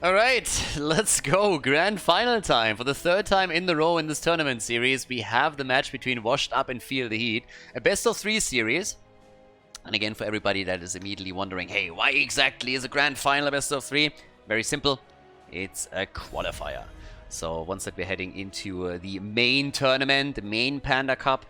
Alright, let's go. Grand final time. For the third time in the row in this tournament series, we have the match between Washed Up and Feel the Heat. A best of 3 series. And again, for everybody that is immediately wondering, hey, why exactly is a grand final a best of 3? Very simple. It's a qualifier. So once that we're heading into the main tournament, the main Panda Cup,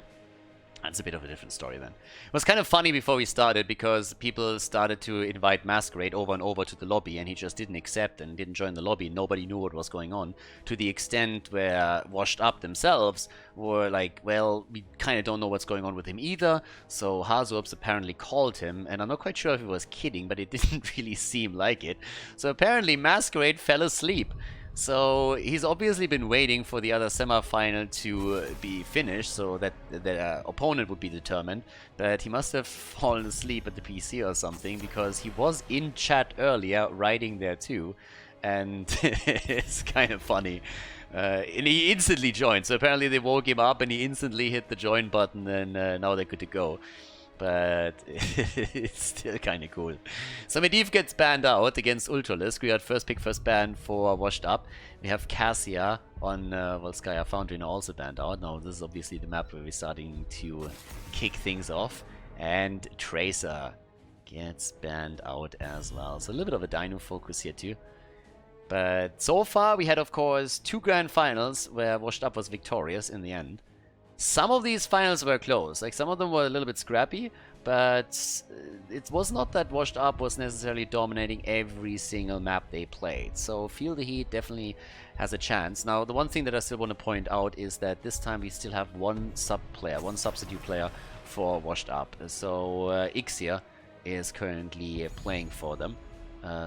that's a bit of a different story then. It was kind of funny before we started because people started to invite Masquerade over and over to the lobby and he just didn't accept and didn't join the lobby. Nobody knew what was going on, to the extent where Washed Up themselves were like, well, we kind of don't know what's going on with him either. So Hazuops apparently called him, and I'm not quite sure if he was kidding, but it didn't really seem like it. So apparently Masquerade fell asleep. So he's obviously been waiting for the other semi-final to be finished so that the opponent would be determined. But he must have fallen asleep at the PC or something, because he was in chat earlier writing there too. And it's kind of funny. And he instantly joined. So apparently they woke him up and he instantly hit the join button, and now they're good to go. But it's still kind of cool. So Medivh gets banned out against Ultralisk. We had first pick, first ban for Washed Up. We have Cassia on Volskaya Foundry now also banned out. Now this is obviously the map where we're starting to kick things off. And Tracer gets banned out as well. So a little bit of a Dino focus here too. But so far we had, of course, 2 grand finals where Washed Up was victorious in the end. Some of these finals were close, like some of them were a little bit scrappy, but it was not that Washed Up was necessarily dominating every single map they played. So Feel the Heat definitely has a chance. Now, the one thing that I still want to point out is that this time we still have one substitute player for Washed Up. So Ixia is currently playing for them.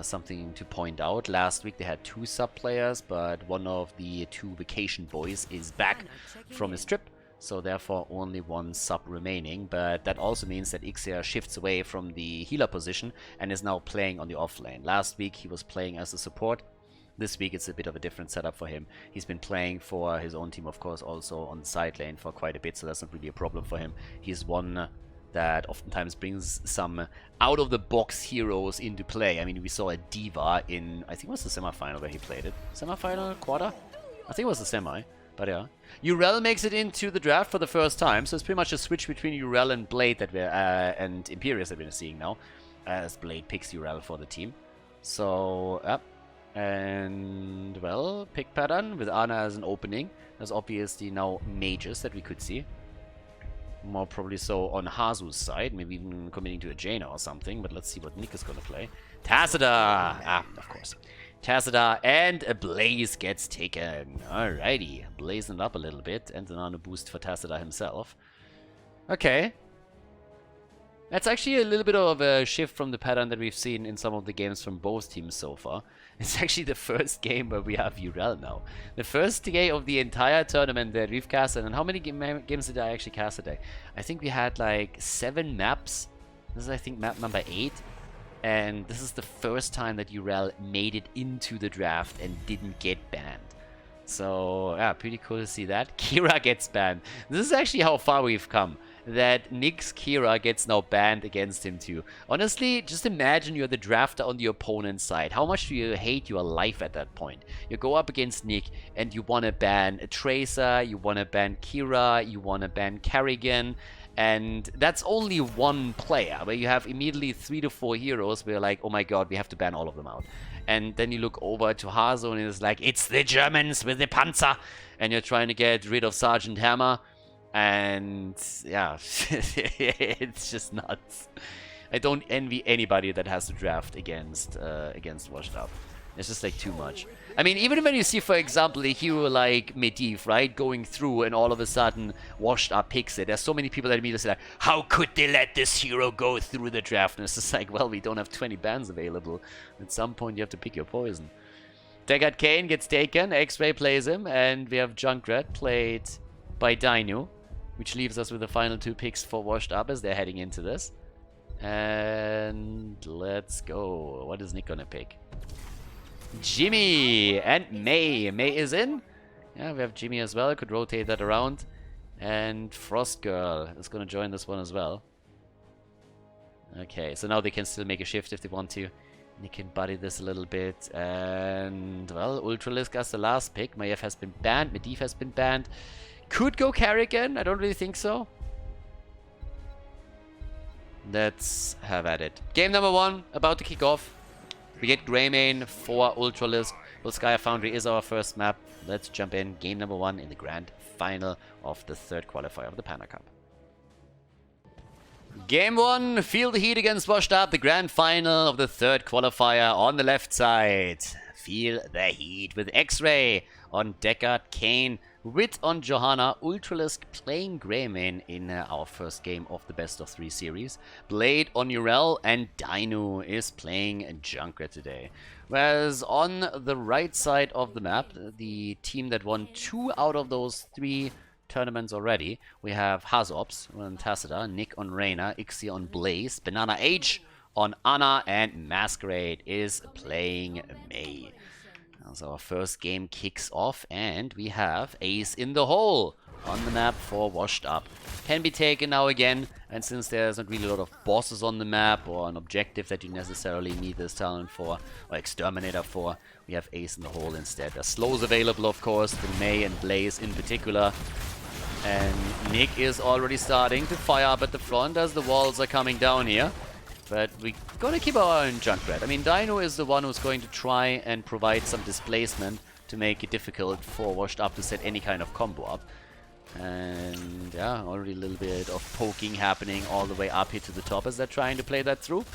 Something to point out, last week they had 2 sub players, but one of the 2 vacation boys is back from his trip. So therefore only 1 sub remaining, but that also means that Ixia shifts away from the healer position and is now playing on the off lane. Last week he was playing as a support. This week it's a bit of a different setup for him. He's been playing for his own team, of course, also on the side lane for quite a bit, so that's not really a problem for him. He's one that oftentimes brings some out-of-the-box heroes into play. I mean, we saw a Diva in, I think it was the semi-final where he played it. Semi-final? Quarter? I think it was the semi. But yeah, Urel makes it into the draft for the first time, so it's pretty much a switch between Urel and Blade that we're and Imperius that we're seeing now, as Blade picks Urel for the team. So and well, pick pattern with Ana as an opening. There's obviously now mages that we could see, more probably so on Hazu's side, maybe even committing to a Jaina or something. But let's see what Nick is gonna play. Tassadar, of course. Tassadar, and a Blaze gets taken. Alrighty, blazing up a little bit, and then on a boost for Tassadar himself. Okay. That's actually a little bit of a shift from the pattern that we've seen in some of the games from both teams so far. It's actually the first game where we have Urel now. The first game of the entire tournament that we've casted. And how many games did I actually cast today? I think we had like 7 maps. This is, I think, map number 8. And this is the first time that Urel made it into the draft and didn't get banned. So, yeah, pretty cool to see that. Kira gets banned. This is actually how far we've come. That Nick's Kira gets now banned against him too. Honestly, just imagine you're the drafter on the opponent's side. How much do you hate your life at that point? You go up against Nick and you want to ban a Tracer, you want to ban Kira, you want to ban Kerrigan. And that's only one player, where you have immediately 3 to 4 heroes where you're like, oh my god, we have to ban all of them out. And then you look over to Hazo and it's like, it's the Germans with the Panzer! And you're trying to get rid of Sergeant Hammer. And yeah, it's just nuts. I don't envy anybody that has to draft against Washed Up. It's just like too much. I mean, even when you see, for example, a hero like Medivh, right, going through and all of a sudden Washed Up picks it. There's so many people that immediately say like, how could they let this hero go through the draft? And it's just like, well, we don't have 20 bans available. At some point you have to pick your poison. Deckard Kane gets taken, X-Ray plays him, and we have Junkrat played by Dino, which leaves us with the final 2 picks for Washed Up as they're heading into this. And let's go. What is Nick gonna pick? Jimmy and May. May is in. Yeah, we have Jimmy as well. Could rotate that around. And Frost Girl is gonna join this one as well. Okay, so now they can still make a shift if they want to. Nick can buddy this a little bit. And, well, Ultralisk as the last pick. Maiev has been banned. Medivh has been banned. Could go carry again. I don't really think so. Let's have at it. Game number 1 about to kick off. We get Greymane for Ultralisk. Volskaya Foundry is our first map. Let's jump in. Game number 1 in the grand final of the 3rd qualifier of the Panda Cup. Game 1, Feel the Heat against Washed Up, the grand final of the 3rd qualifier. On the left side, Feel the Heat with X-Ray on Deckard, Kane, Wit on Johanna, Ultralisk playing Greymane in our first game of the best of 3 series. Blade on Urel, and Dino is playing Junkrat today. Whereas on the right side of the map, the team that won 2 out of those 3 tournaments already, we have Hazops on Tacita, Nick on Reyna, Ixia on Blaze, Banana H on Ana, and Masquerade is playing Mei. As our first game kicks off, and we have Ace in the Hole on the map for Washed Up. Can be taken now again, and since there's not really a lot of bosses on the map or an objective that you necessarily need this talent for, or Exterminator for, we have Ace in the Hole instead. There's slows available, of course, the Mei and Blaze in particular. And Nick is already starting to fire up at the front as the walls are coming down here. But we're going to keep our eye on Junkrat. I mean, Dino is the one who's going to try and provide some displacement to make it difficult for Washed Up to set any kind of combo up. And yeah, already a little bit of poking happening all the way up here to the top as they're trying to play that through.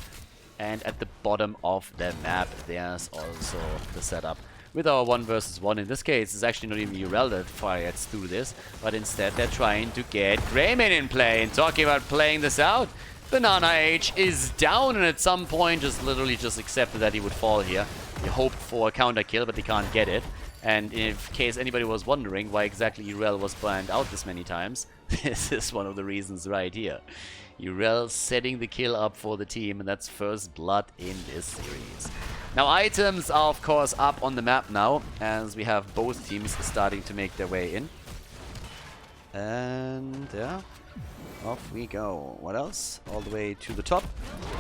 And at the bottom of the map, there's also the setup with our 1 versus 1. In this case, it's actually not even Urel that fires through this, but instead they're trying to get Greymane in play. And talking about playing this out, Banana H is down, and at some point just literally just accepted that he would fall here. He hoped for a counter kill, but he can't get it. And in case anybody was wondering why exactly Urel was banned out this many times, this is one of the reasons right here. Urel setting the kill up for the team, and that's first blood in this series. Now, items are, of course, up on the map now, as we have both teams starting to make their way in. And, yeah, off we go. What else? All the way to the top.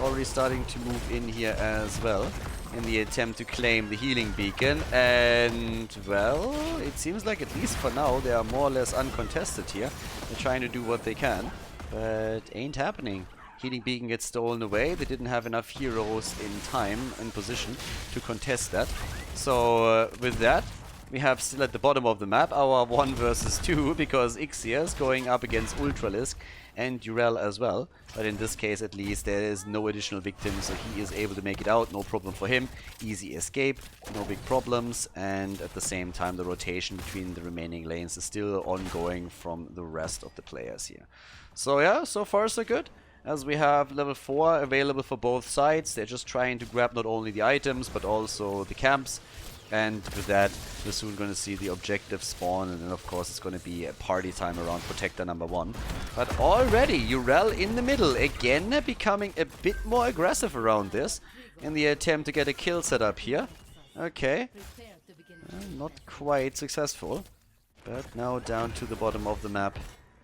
Already starting to move in here as well, in the attempt to claim the healing beacon. And, well, it seems like at least for now, they are more or less uncontested here. They're trying to do what they can, but ain't happening. Healing beacon gets stolen away. They didn't have enough heroes in time and position to contest that. So with that, we have still at the bottom of the map our 1 versus 2, because Ixia is going up against Ultralisk and Urel as well. But in this case, at least, there is no additional victims, so he is able to make it out. No problem for him. Easy escape, no big problems. And at the same time, the rotation between the remaining lanes is still ongoing from the rest of the players here. So yeah, so far so good. As we have level 4 available for both sides. They're just trying to grab not only the items, but also the camps. And with that, we're soon going to see the objective spawn, and then of course it's going to be a party time around Protector number 1. But already, Urel in the middle, again becoming a bit more aggressive around this, in the attempt to get a kill set up here. Okay, not quite successful, but now down to the bottom of the map.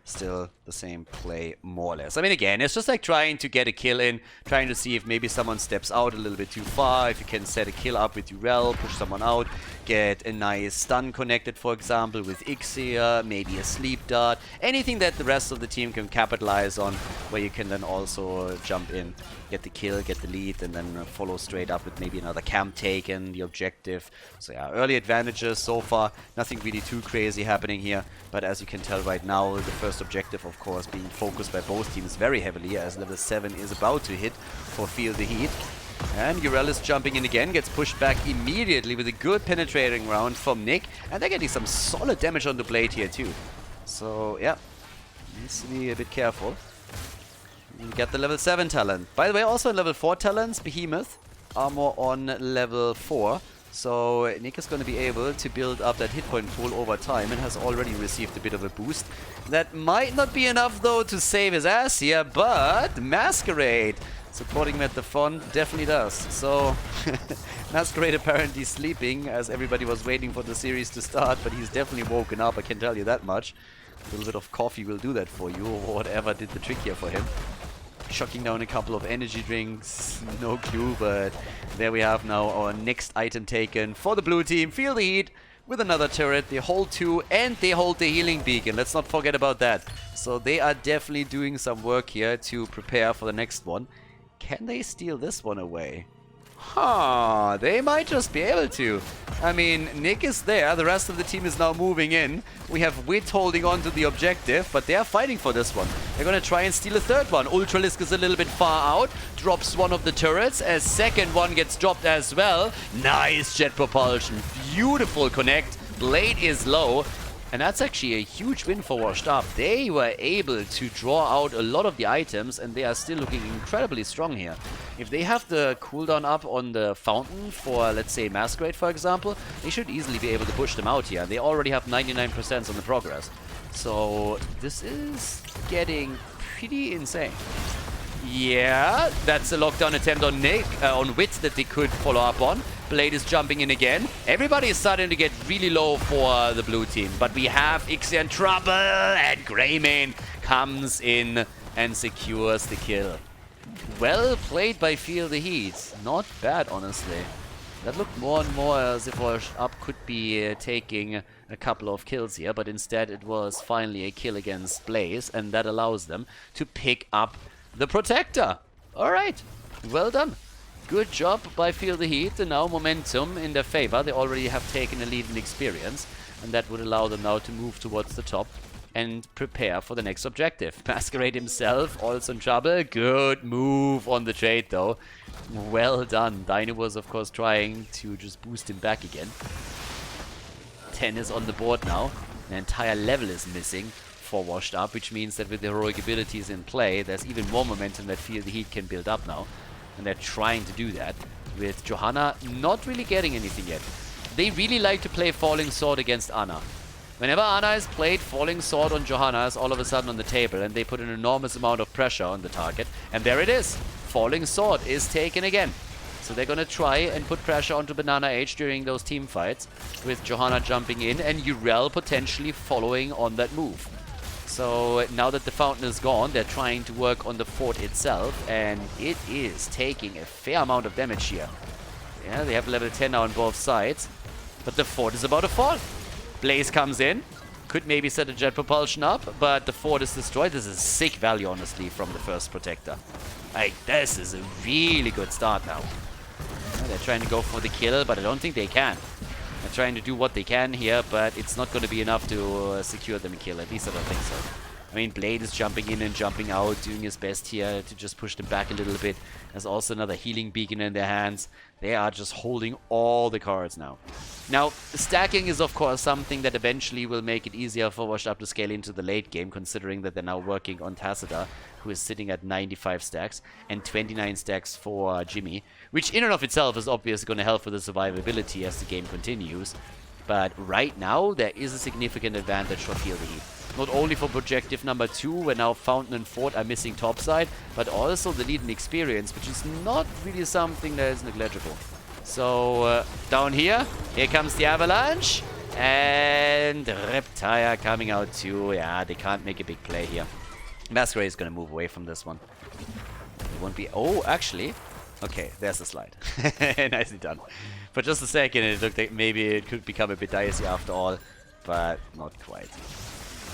Still the same play, more or less. I mean, again, it's just like trying to get a kill in, trying to see if maybe someone steps out a little bit too far, if you can set a kill up with Urel, push someone out, get a nice stun connected, for example, with Ixia, maybe a sleep dart, anything that the rest of the team can capitalize on, where you can then also jump in, get the kill, get the lead, and then follow straight up with maybe another camp taken, the objective. So yeah, early advantages so far, nothing really too crazy happening here, but as you can tell right now, the first objective, of course, being focused by both teams very heavily, as level 7 is about to hit for Feel the Heat. And Urel is jumping in again, gets pushed back immediately with a good penetrating round from Nick, and they're getting some solid damage on the blade here too. So yeah, needs to be a bit careful. And get the level 7 talent. By the way, also in level 4 talents, Behemoth, armor on level 4. So Nick is going to be able to build up that hit point pool over time, and has already received a bit of a boost. That might not be enough though to save his ass here, but Masquerade supporting him at the front definitely does. So Masquerade apparently sleeping as everybody was waiting for the series to start, but he's definitely woken up, I can tell you that much. A little bit of coffee will do that for you, or whatever did the trick here for him. chucking down a couple of energy drinks. No clue, but there we have now our next item taken for the blue team. Feel the heat with another turret. They hold 2 and they hold the healing beacon. Let's not forget about that. So they are definitely doing some work here to prepare for the next one. Can they steal this one away? Huh, they might just be able to. I mean, Nick is there, the rest of the team is now moving in. We have Wit holding on to the objective, but they are fighting for this one. They're gonna try and steal a third one. Ultralisk is a little bit far out, drops one of the turrets, as second one gets dropped as well. Nice jet propulsion, beautiful connect. Blade is low. And that's actually a huge win for Washed Up. They were able to draw out a lot of the items, and they are still looking incredibly strong here. If they have the cooldown up on the fountain for, let's say, Masquerade, for example, they should easily be able to push them out here. They already have 99% on the progress. So this is getting pretty insane. Yeah, that's a lockdown attempt on Nick, on Wit that they could follow up on. Blade is jumping in again. Everybody is starting to get really low for the blue team. But we have Ixia in trouble, and Greymane comes in and secures the kill. Well played by Feel the Heat. Not bad, honestly. That looked more and more as if Washed Up could be taking a couple of kills here, but instead it was finally a kill against Blaze, and that allows them to pick up the Protector. Alright, well done. Good job by Feel the Heat, and now momentum in their favor. They already have taken a lead in experience, and that would allow them now to move towards the top and prepare for the next objective. Masquerade himself also in trouble. Good move on the trade though. Well done. Dino was of course trying to just boost him back again. 10 is on the board now. An entire level is missing for Washed Up, which means that with the heroic abilities in play, there's even more momentum that Feel the Heat can build up now. And they're trying to do that, with Johanna not really getting anything yet. They really like to play Falling Sword against Ana. Whenever Ana is played, Falling Sword on Johanna is all of a sudden on the table, and they put an enormous amount of pressure on the target. And there it is! Falling Sword is taken again. So they're gonna try and put pressure onto Banana H during those team fights, with Johanna jumping in and Urel potentially following on that move. So now that the fountain is gone, they're trying to work on the fort itself, and it is taking a fair amount of damage here. Yeah, they have level 10 now on both sides, but the fort is about to fall. Blaze comes in, could maybe set a jet propulsion up, but the fort is destroyed. This is sick value, honestly, from the first Protector. Like, this is a really good start now. Yeah, they're trying to go for the kill, but I don't think they can. They're trying to do what they can here, but it's not going to be enough to secure them a kill. At least I don't think so. I mean, Blade is jumping in and jumping out, doing his best here to just push them back a little bit. There's also another healing beacon in their hands. They are just holding all the cards now. Now, stacking is of course something that eventually will make it easier for Washed Up to scale into the late game, considering that they're now working on Tacita, who is sitting at 95 stacks, and 29 stacks for Jimmy, which in and of itself is obviously going to help for the survivability as the game continues. But right now, there is a significant advantage for Feel the Heat. Not only for projective number 2, where now Fountain and Fort are missing topside, but also the lead in experience, which is not really something that is negligible. So, down here comes the Avalanche, and Reptile coming out too. Yeah, they can't make a big play here. Masquerade is going to move away from this one. It won't be... Oh, actually... Okay, there's the slide. Nicely done. For just a second, it looked like maybe it could become a bit dicey after all, but not quite.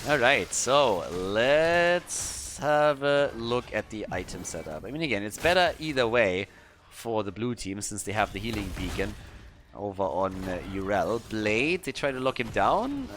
Alright, so let's have a look at the item setup. I mean, again, it's better either way for the blue team, since they have the healing beacon over on Urel. Blade, they try to lock him down.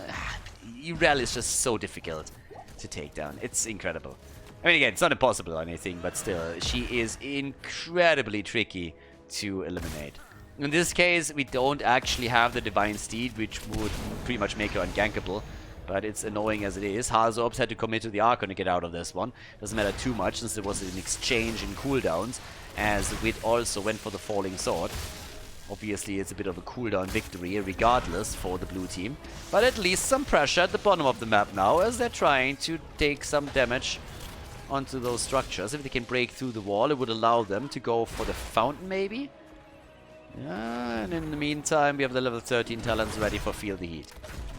Urel is just so difficult to take down. It's incredible. I mean, again, it's not impossible or anything, but still, she is incredibly tricky to eliminate. In this case, we don't actually have the Divine Steed, which would pretty much make her ungankable. But it's annoying as it is. Hazorps had to commit to the Archon to get out of this one. Doesn't matter too much, since there was an exchange in cooldowns, as Wit also went for the Falling Sword. Obviously, it's a bit of a cooldown victory, regardless, for the blue team. But at least some pressure at the bottom of the map now, as they're trying to take some damage onto those structures. If they can break through the wall, it would allow them to go for the fountain, maybe? Yeah, and in the meantime, we have the level 13 talents ready for Feel the Heat.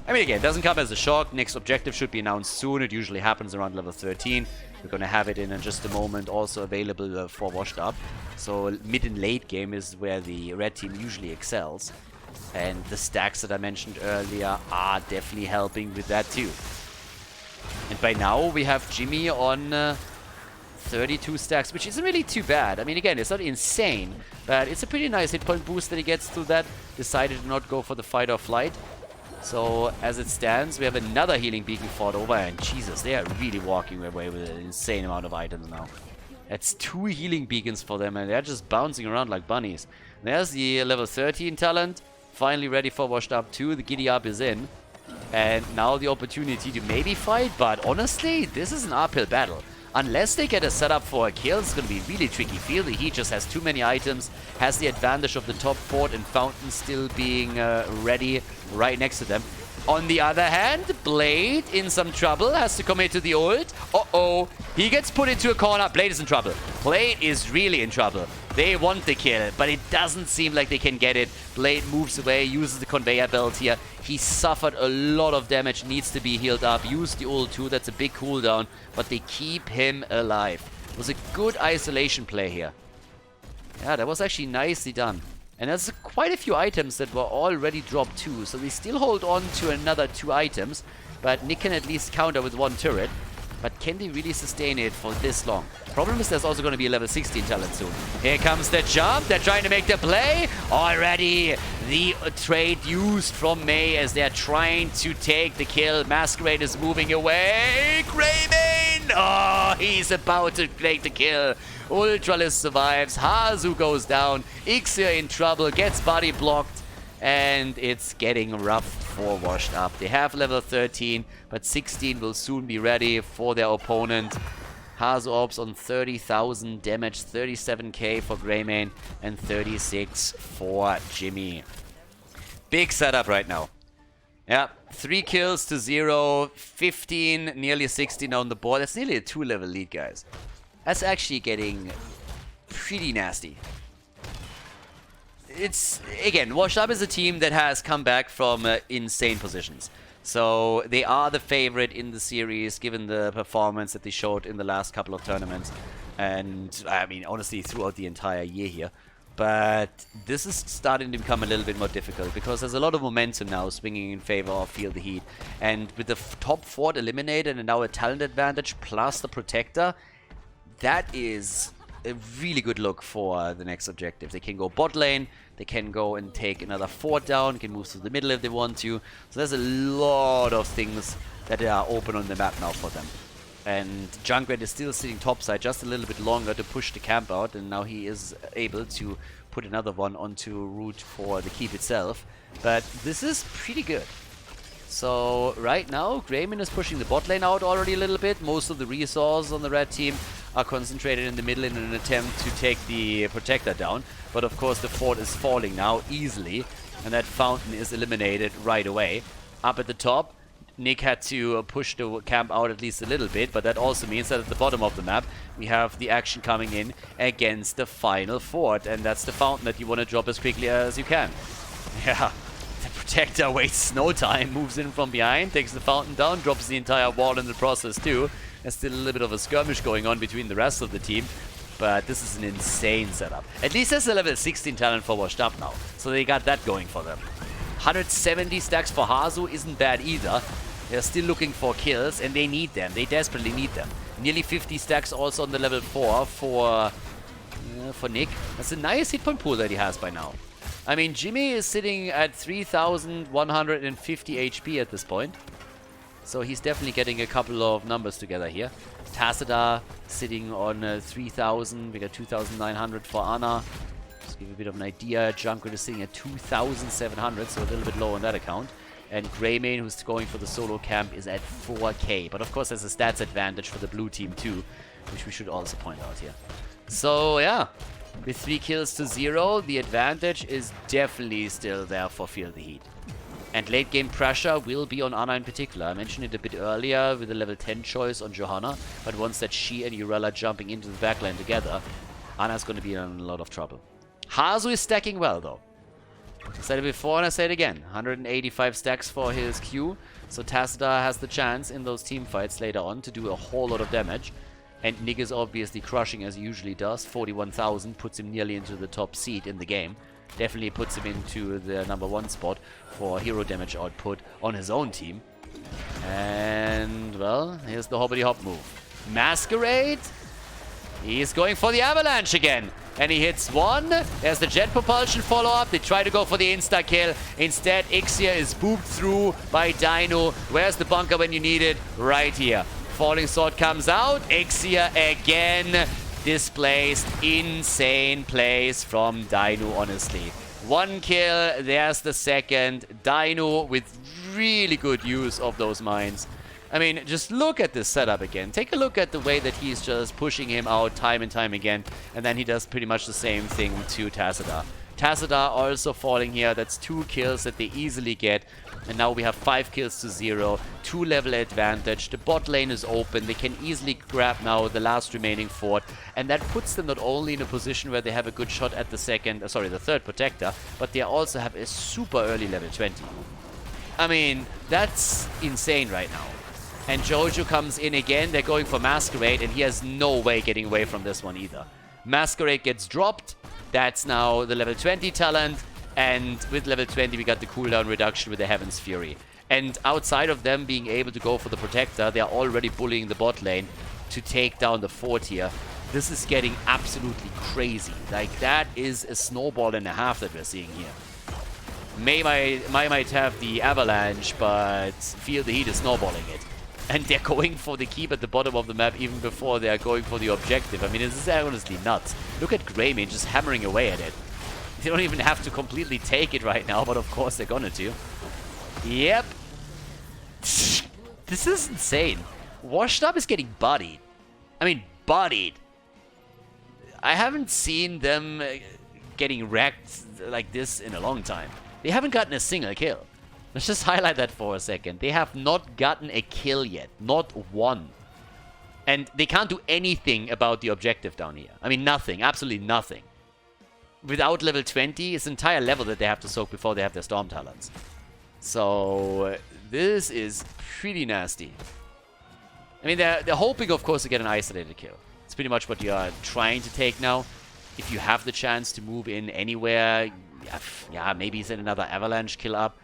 I mean, again, it doesn't come as a shock. Next objective should be announced soon. It usually happens around level 13. We're going to have it in just a moment, also available for Washed Up. So mid and late game is where the red team usually excels. And the stacks that I mentioned earlier are definitely helping with that too. And by now we have Jimmy on 32 stacks, which isn't really too bad. I mean, again, it's not insane, but it's a pretty nice hit point boost that he gets through that. Decided to not go for the fight or flight. So, as it stands, we have another healing beacon fought over, and Jesus, they are really walking away with an insane amount of items now. That's 2 healing beacons for them, and they're just bouncing around like bunnies. There's the level 13 talent, finally ready for Washed Up 2. The Giddy Up is in. And now the opportunity to maybe fight, but honestly, this is an uphill battle. Unless they get a setup for a kill, it's going to be really tricky. Feel the Heat just has too many items, has the advantage of the top fort and fountain still being ready right next to them. On the other hand, Blade in some trouble, has to commit to the ult. Uh-oh, he gets put into a corner. Blade is in trouble. Blade is really in trouble. They want the kill, but it doesn't seem like they can get it. Blade moves away, uses the conveyor belt here. He suffered a lot of damage, needs to be healed up. Use the ult too, that's a big cooldown, but they keep him alive. It was a good isolation play here. Yeah, that was actually nicely done. And there's quite a few items that were already dropped too, so they still hold on to another 2 items. But Nick can at least counter with 1 turret. But can they really sustain it for this long? Problem is there's also going to be a level 16 talent soon. Here comes the jump. They're trying to make the play. Already the trade used from May as they're trying to take the kill. Masquerade is moving away. Greymane! Oh, he's about to take the kill. Ultralisk survives. Hazu goes down. Ixia in trouble. Gets body blocked. And it's getting rough for Washed Up. They have level 13, but 16 will soon be ready for their opponent. Hazu Orbs on 30,000 damage, 37k for Greymane, and 36 for Jimmy. Big setup right now. Yeah, 3 kills to 0, 15, nearly 16 on the board. That's nearly a 2-level lead, guys. That's actually getting pretty nasty. It's, again, Washed Up is a team that has come back from insane positions. So they are the favorite in the series, given the performance that they showed in the last couple of tournaments. And, I mean, honestly, throughout the entire year here. But this is starting to become a little bit more difficult, because there's a lot of momentum now swinging in favor of Feel the Heat. And with the top fort eliminated and now a talent advantage plus the Protector, that is a really good look for the next objective. They can go bot lane, they can go and take another fort down, can move to the middle if they want to. So there's a lot of things that are open on the map now for them. And Junkrat is still sitting topside just a little bit longer to push the camp out, and now he is able to put another one onto route for the keep itself. But this is pretty good. So right now, Greymane is pushing the bot lane out already a little bit. Most of the resources on the red team are concentrated in the middle in an attempt to take the Protector down. But of course the fort is falling now easily, and that fountain is eliminated right away. Up at the top, Nick had to push the camp out at least a little bit, but that also means that at the bottom of the map we have the action coming in against the final fort, and that's the fountain that you want to drop as quickly as you can. Yeah. The Protector wastes no time, moves in from behind, takes the fountain down, drops the entire wall in the process too. There's still a little bit of a skirmish going on between the rest of the team, but this is an insane setup. At least there's a level 16 talent for Washed Up now, so they got that going for them. 170 stacks for Hazu isn't bad either. They're still looking for kills, and they need them. They desperately need them. Nearly 50 stacks also on the level 4 for Nick. That's a nice hit point pool that he has by now. I mean, Jimmy is sitting at 3,150 HP at this point. So he's definitely getting a couple of numbers together here. Tassadar sitting on 3,000. We got 2,900 for Ana. Just give you a bit of an idea. Junkrat is sitting at 2,700, so a little bit low on that account. And Greymane, who's going for the solo camp, is at 4k. But of course, there's a stats advantage for the blue team too, which we should also point out here. So, yeah. With 3 kills to 0, the advantage is definitely still there for Feel the Heat. And late game pressure will be on Ana in particular. I mentioned it a bit earlier with the level 10 choice on Johanna, but once that she and Urella jumping into the backline together, Ana's going to be in a lot of trouble. Hazu is stacking well though. I said it before and I say it again. 185 stacks for his Q. So Tacita has the chance in those team fights later on to do a whole lot of damage. And Nick is obviously crushing as he usually does. 41,000 puts him nearly into the top seed in the game. Definitely puts him into the #1 spot for hero damage output on his own team. And, well, here's the hoppity hop move. Masquerade. He's going for the avalanche again. And he hits one. There's the jet propulsion follow-up. They try to go for the insta-kill. Instead, Ixia is booped through by Dino. Where's the bunker when you need it? Right here. Falling Sword comes out. Ixia again displaced. Insane plays from Dino, honestly. One kill. There's the second. Dino with really good use of those mines. I mean, just look at this setup again. Take a look at the way that he's just pushing him out time and time again. And then he does pretty much the same thing to Tacita. Tacita also falling here. That's 2 kills that they easily get. And now we have 5 kills to 0. 2 level advantage. The bot lane is open. They can easily grab now the last remaining fort. And that puts them not only in a position where they have a good shot at the the third protector, but they also have a super early level 20. I mean, that's insane right now. And Jojo comes in again. They're going for Masquerade, and he has no way getting away from this one either. Masquerade gets dropped. That's now the level 20 talent. And with level 20, we got the cooldown reduction with the Heaven's Fury. And outside of them being able to go for the Protector, they're already bullying the bot lane to take down the fort here. This is getting absolutely crazy. Like, that is a snowball and a half that we're seeing here. May might have the avalanche, but Feel the Heat is snowballing it. And they're going for the keep at the bottom of the map even before they're going for the objective. I mean, this is honestly nuts. Look at Greymane just hammering away at it. They don't even have to completely take it right now, but of course they're gonna to. Yep. This is insane. Washed Up is getting bodied. I mean, bodied. I haven't seen them getting wrecked like this in a long time. They haven't gotten a single kill. Let's just highlight that for a second. They have not gotten a kill yet. Not one. And they can't do anything about the objective down here. I mean, nothing. Absolutely nothing. Without level 20, it's an entire level that they have to soak before they have their Storm talents. So, this is pretty nasty. I mean, they're hoping, of course, to get an isolated kill. It's pretty much what you are trying to take now. If you have the chance to move in anywhere, yeah, maybe send another avalanche kill up.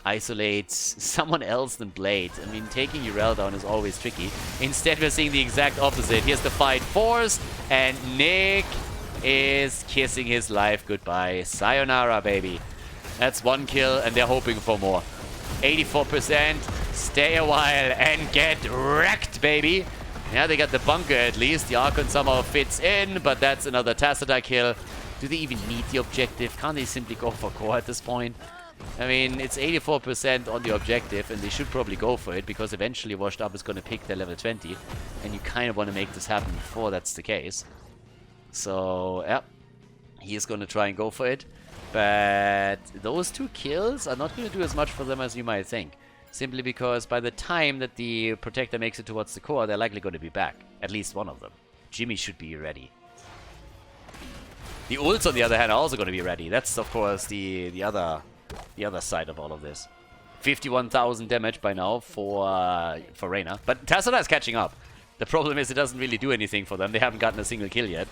Isolate someone else than Blade. I mean, taking Urel down is always tricky. Instead, we're seeing the exact opposite. Here's the fight force, and Nick is kissing his life goodbye. Sayonara, baby. That's 1 kill, and they're hoping for more. 84%. Stay a while and get wrecked, baby. Yeah, they got the bunker at least. The Archon somehow fits in, but that's another Tacita kill. Do they even need the objective? Can't they simply go for core at this point? I mean, it's 84% on the objective, and they should probably go for it, because eventually Washed Up is going to pick their level 20, and you kind of want to make this happen before that's the case. So, yeah, he is going to try and go for it, but those 2 kills are not going to do as much for them as you might think, simply because by the time that the Protector makes it towards the core, they're likely going to be back, at least one of them. Jimmy should be ready. The ults, on the other hand, are also going to be ready. That's, of course, the other side of all of this. 51,000 damage by now for Reyna. But Tacita is catching up. The problem is it doesn't really do anything for them. They haven't gotten a single kill yet.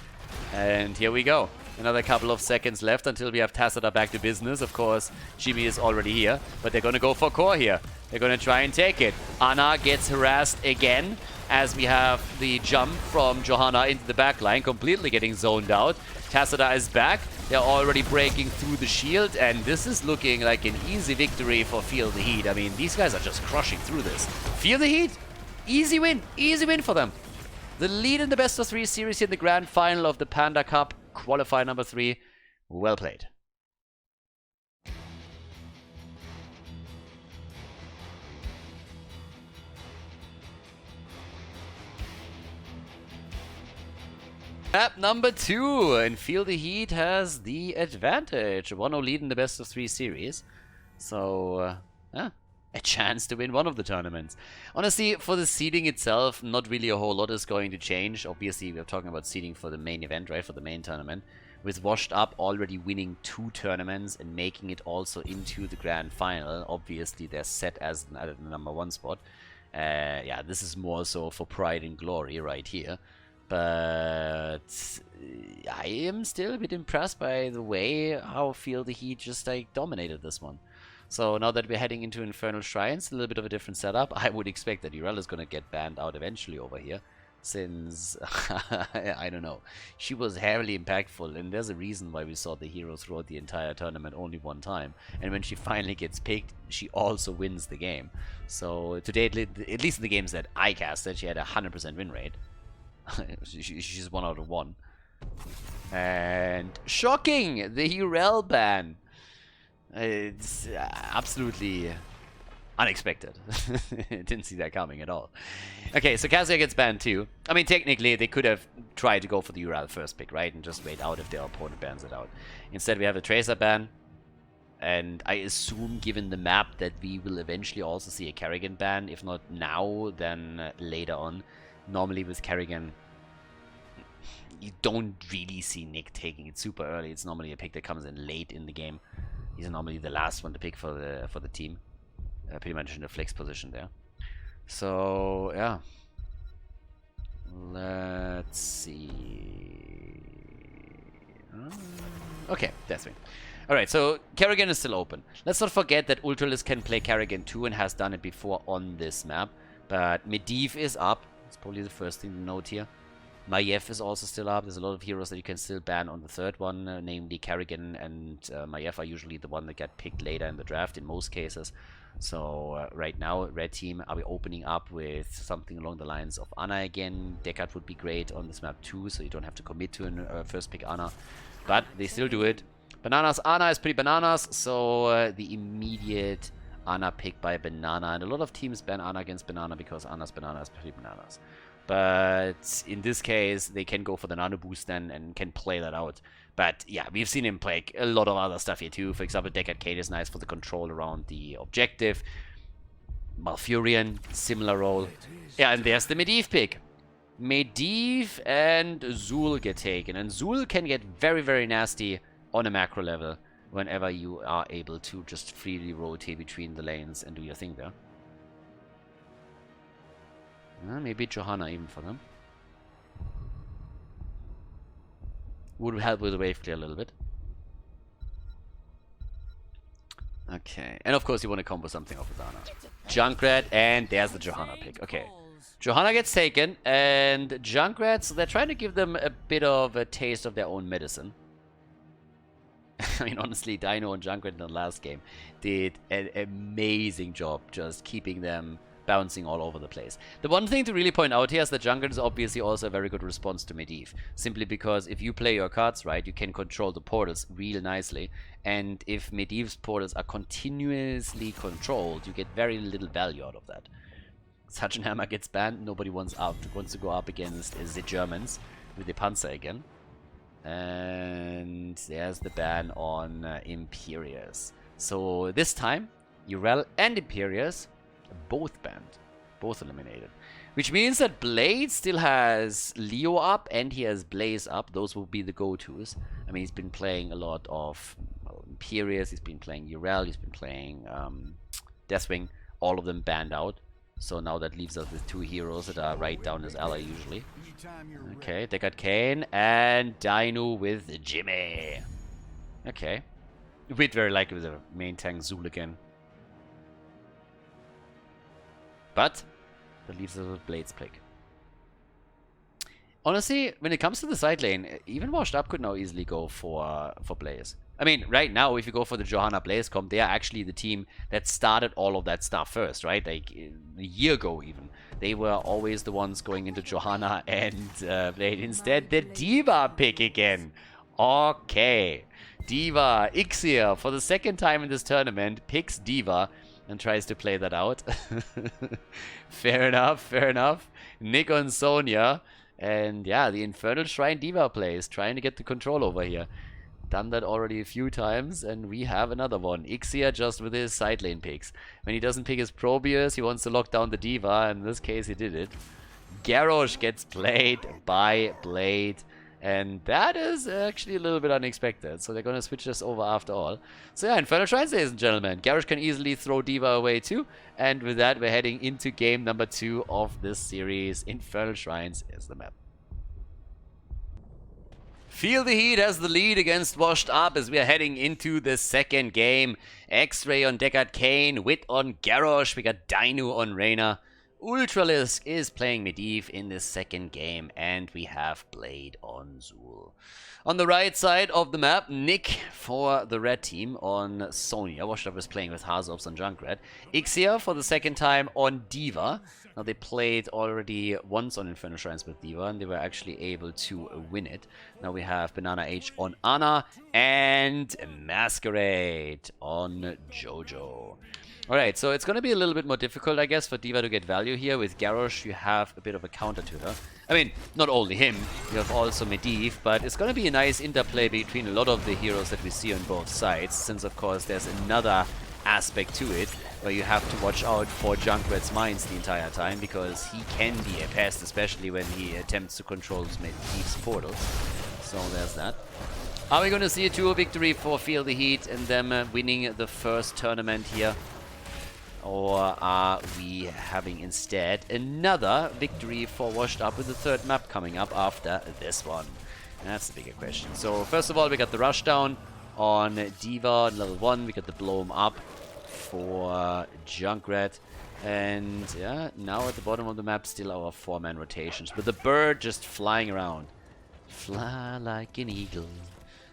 And here we go. Another couple of seconds left until we have Tacita back to business. Of course, Jimmy is already here. But they're going to go for core here. They're going to try and take it. Ana gets harassed again as we have the jump from Johanna into the backline, completely getting zoned out. Tacita is back. They're already breaking through the shield, and this is looking like an easy victory for Feel the Heat. I mean, these guys are just crushing through this. Feel the Heat, easy win for them. The lead in the best of 3 series in the grand final of the Panda Cup, qualifier number 3. Well played. Map number 2, and Feel the Heat has the advantage. 1-0 lead in the best of 3 series. So, a chance to win one of the tournaments. Honestly, for the seeding itself, not really a whole lot is going to change. Obviously, we're talking about seeding for the main event, right? For the main tournament. with Washed Up already winning 2 tournaments and making it also into the grand final. Obviously, they're set as the #1 spot. Yeah, this is more so for pride and glory right here. But I am still a bit impressed by the way how Feel the Heat just like dominated this one. So now that we're heading into Infernal Shrines, a little bit of a different setup. I would expect that Urel is going to get banned out eventually over here. Since, I don't know, she was heavily impactful, and there's a reason why we saw the hero throughout the entire tournament only one time. And when she finally gets picked, she also wins the game. So today, at least in the games that I casted, she had a 100% win rate. She's 1 out of 1. And shocking! The Urel ban! It's absolutely unexpected. Didn't see that coming at all. Okay, so Kazuya gets banned too. I mean, technically, they could have tried to go for the Urel first pick, right? And just wait out if their opponent bans it out. Instead, we have a Tracer ban. And I assume, given the map, that we will eventually also see a Kerrigan ban. If not now, then later on. Normally with Kerrigan, you don't really see Nick taking it super early. It's normally a pick that comes in late in the game. He's normally the last one to pick for the team. Pretty much in the flex position there. So, yeah. Let's see. Okay, that's me. Alright, so Kerrigan is still open. Let's not forget that Ultralis can play Kerrigan too and has done it before on this map. But Medivh is up. It's probably the first thing to note here. Maiev is also still up. There's a lot of heroes that you can still ban on the third one, namely Kerrigan and Maiev are usually the one that get picked later in the draft in most cases. So right now, red team, are we opening up with something along the lines of Ana again? Deckard would be great on this map too, so you don't have to commit to a first pick Ana. But they still do it. Bananas Ana is pretty bananas, so the immediate Ana pick by Banana. And a lot of teams ban Ana against Banana because Ana's Banana is pretty bananas. But in this case, they can go for the nano boost then and can play that out. But yeah, we've seen him play a lot of other stuff here too. For example, Deckard Kate is nice for the control around the objective. Malfurion, similar role. Yeah, and there's the Medivh pick. Medivh and Zul get taken. And Zul can get very, very nasty on a macro level whenever you are able to just freely rotate between the lanes and do your thing there. Maybe Johanna even for them. Would help with the wave clear a little bit. Okay. And of course you want to combo something off with Ana. Junkrat, and there's the Johanna pick. Okay. Johanna gets taken, and Junkrats, they're trying to give them a bit of a taste of their own medicine. I mean, honestly, Dino and Junkrat in the last game did an amazing job just keeping them bouncing all over the place. The one thing to really point out here is that Junkrat is obviously also a very good response to Medivh. Simply because if you play your cards right, you can control the portals real nicely. And if Medivh's portals are continuously controlled, you get very little value out of that. Sachsenhammer gets banned. Nobody wants to go up against the Germans with the Panzer again. And there's the ban on Imperius. So this time, Urel and Imperius both banned, both eliminated, which means that Blade still has Leo up and he has Blaze up. Those will be the go-tos. I mean, he's been playing a lot of Imperius, he's been playing Urel, he's been playing Deathwing, all of them banned out. So now that leaves us with 2 heroes that are right down his ally usually. Okay, Deckard Kane and Dino with Jimmy. Okay, we'd very likely with a main tank Zul again. But that leaves us with Blade's pick. Honestly, when it comes to the side lane, even Washed Up could now easily go for Blaze. I mean, right now, if you go for the Johanna Blaze comp, they are actually the team that started all of that stuff first, right? Like, a year ago even. They were always the ones going into Johanna and Blade. Instead, the D.Va pick again. Okay. D.Va, Ixia, for the second time in this tournament, picks D.Va and tries to play that out. Fair enough, fair enough. Nick on Sonya. And yeah, the Infernal Shrine D.Va plays, trying to get the control over here. Done that already a few times, and we have another one. Ixia just with his side lane picks. When he doesn't pick his Probius, he wants to lock down the D.Va, and in this case he did it. Garrosh gets played by Blade, And that is actually a little bit unexpected. So they're going to switch this over after all. So yeah, Infernal Shrines, ladies and gentlemen. Garrosh can easily throw D.Va away too. And with that, we're heading into game number 2 of this series. Infernal Shrines is the map. Feel the Heat has the lead against Washed Up as we are heading into the second game. X-Ray on Deckard Cain, Wit on Garrosh. We got Dino on Reyna. Ultralisk is playing Medivh in this second game, and we have Blade on Zul. On the right side of the map, Nick for the red team on Sonya. Washed Up is playing with Hazovs on Junkrat. Ixia for the second time on D.Va. Now they played already once on Infernal Shrines with D.Va, and they were actually able to win it. Now we have Banana H on Ana and Masquerade on Jojo. Alright, so it's going to be a little bit more difficult, I guess, for D.Va to get value here. With Garrosh, you have a bit of a counter to her. I mean, not only him, you have also Medivh, but it's going to be a nice interplay between a lot of the heroes that we see on both sides, since, of course, there's another aspect to it, where you have to watch out for Junkrat's mines the entire time, because he can be a pest, especially when he attempts to control Medivh's portals. So there's that. Are we going to see a 2-0 victory for Feel the Heat and them winning the first tournament here? Or are we having instead another victory for Washed Up with the third map coming up after this one? That's the bigger question. So first of all, we got the rushdown on D.Va on level 1. We got the blow 'em up for Junkrat. And yeah, now at the bottom of the map, still our 4-man rotations. With the bird just flying around. Fly like an eagle.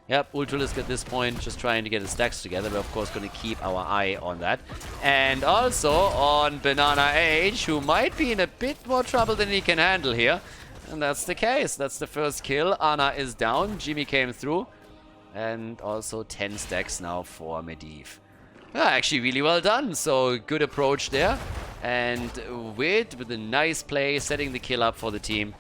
Yep, Ultralisk at this point just trying to get his stacks together. We're of course going to keep our eye on that. And also on Banana H, who might be in a bit more trouble than he can handle here. And that's the case. That's the first kill. Ana is down. Jimmy came through. And also 10 stacks now for Medivh. Yeah, actually really well done. So good approach there. And with a nice play, setting the kill up for the team.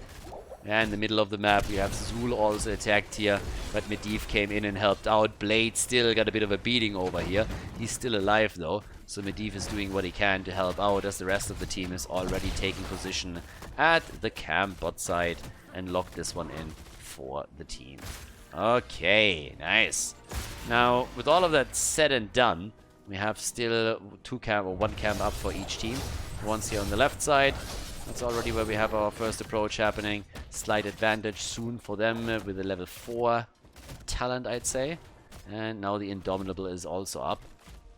And in the middle of the map, we have Zul also attacked here, but Medivh came in and helped out. Blade still got a bit of a beating over here. He's still alive though, so Medivh is doing what he can to help out as the rest of the team is already taking position at the camp bot side and locked this one in for the team. Okay, nice. Now, with all of that said and done, we have still 1 camp up for each team. One's here on the left side. That's already where we have our first approach happening. Slight advantage soon for them with a level 4 talent, I'd say. And now the Indomitable is also up.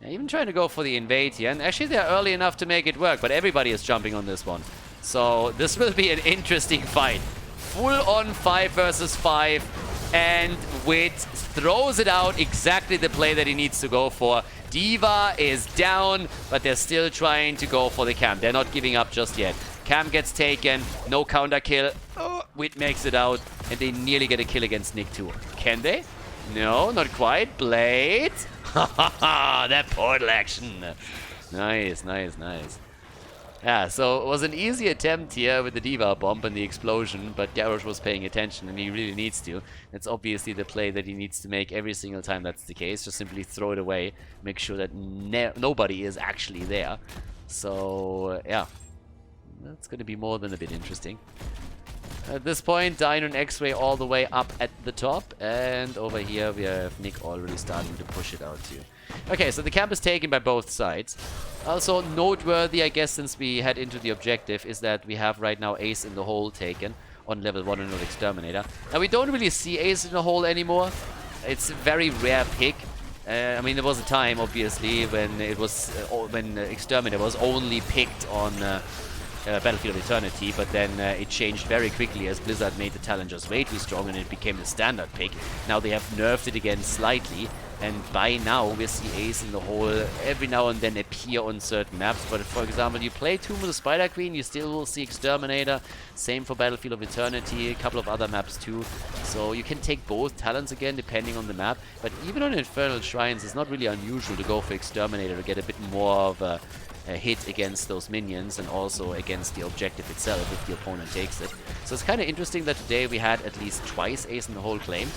Yeah, even trying to go for the invade here. And actually they're early enough to make it work, but everybody is jumping on this one. So this will be an interesting fight. Full on 5 versus 5. And Wit throws it out, exactly the play that he needs to go for. D.Va is down, but they're still trying to go for the camp. They're not giving up just yet. Cam gets taken, no counter kill. Oh, Wit makes it out, and they nearly get a kill against Nick too. Can they? No, not quite. Blade. Ha ha ha, that portal action. Nice, nice, nice. Yeah, so it was an easy attempt here with the D.Va bomb and the explosion, but Garrosh was paying attention, and he really needs to. It's obviously the play that he needs to make every single time that's the case. Just simply throw it away, make sure that nobody is actually there. So, yeah. That's going to be more than a bit interesting. At this point, Dino and X-Ray all the way up at the top. And over here, we have Nick already starting to push it out too. Okay, so the camp is taken by both sides. Also noteworthy, I guess, since we head into the objective, is that we have right now Ace in the Hole taken on level 100 Exterminator. Now, we don't really see Ace in the Hole anymore. It's a very rare pick. I mean, there was a time, obviously, when it was when Exterminator was only picked on Battlefield of Eternity, but then it changed very quickly as Blizzard made the talent just way too strong and it became the standard pick. Now they have nerfed it again slightly, and by now we see Ace in the Hole every now and then appear on certain maps. But for example, you play Tomb of the Spider Queen, you still will see Exterminator. Same for Battlefield of Eternity, a couple of other maps too. So you can take both talents again depending on the map. But even on Infernal Shrines, it's not really unusual to go for Exterminator to get a bit more of a hit against those minions and also against the objective itself if the opponent takes it. So it's kind of interesting that today we had at least twice Ace in the Hole claimed.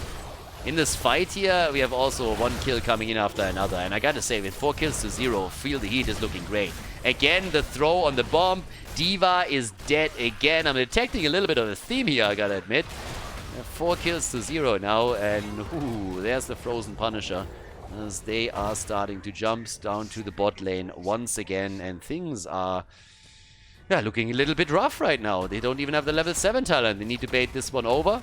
In this fight here, we have also 1 kill coming in after another, and I gotta say, with 4 kills to 0, Feel the Heat is looking great. Again, the throw on the bomb. D.Va is dead again. I'm detecting a little bit of a theme here, I gotta admit. 4 kills to 0 now, and ooh, there's the Frozen Punisher. As they are starting to jump down to the bot lane once again, and things are looking a little bit rough right now. They don't even have the level 7 talent. They need to bait this one over.